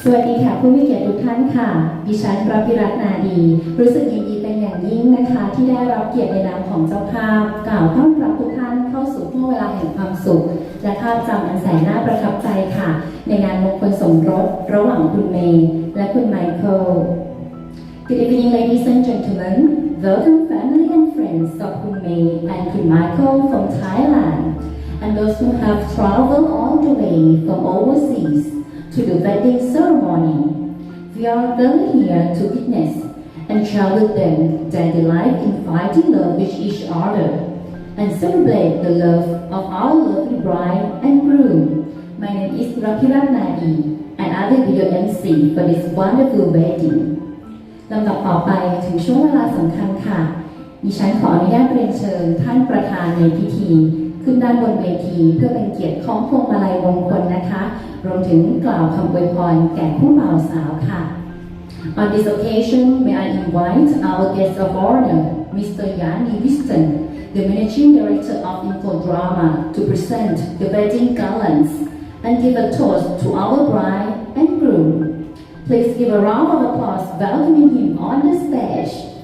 สวัสดีค่ะผู้มีเกียรติทุกท่านค่ะดิฉันรัตน์ รัตนาดีรู้สึกยินดีเป็นอย่างยิ่งนะคะที่ได้รับเกียรติในนามของเจ้าภาพกล่าวต้อนรับทุกท่านเข้าสู่ช่วงเวลาแห่งความสุขและภาพจำอันแสนน่าประทับใจค่ะในงานมงคลสมรสระหว่างคุณเมย์และคุณไมเคิล Good evening ladies and gentlemen welcome family and friends of Kun May and Kun Michael from Thailand and those who have traveled all the way from overseas to the wedding ceremony. We are gathered here to witness and share with them their delight in finding love with each other and celebrate the love of our lovely bride and groom. My name is Rakirat Nadi and I will be your MC for this wonderful wedding. ลำดับต่อไปถึงช่วงเวลาสำคัญค่ะดิฉันขออนุญาตเรียนเชิญท่านประธานในพิธีขึ้นด้านบนเวทีเพื่อเป็นเกียรติของพวงมาลัยมงคลนะคะรวมถึงกล่าวคำอวยพรแก่คู่บ่าวสาวค่ะ On this occasion, may I invite our guest of honor, Mr. Yanni Wiston, the Managing Director of Infodrama, to present the wedding garlands and give a toast to our bride and groom. Please give a round of applause welcoming him on the stage.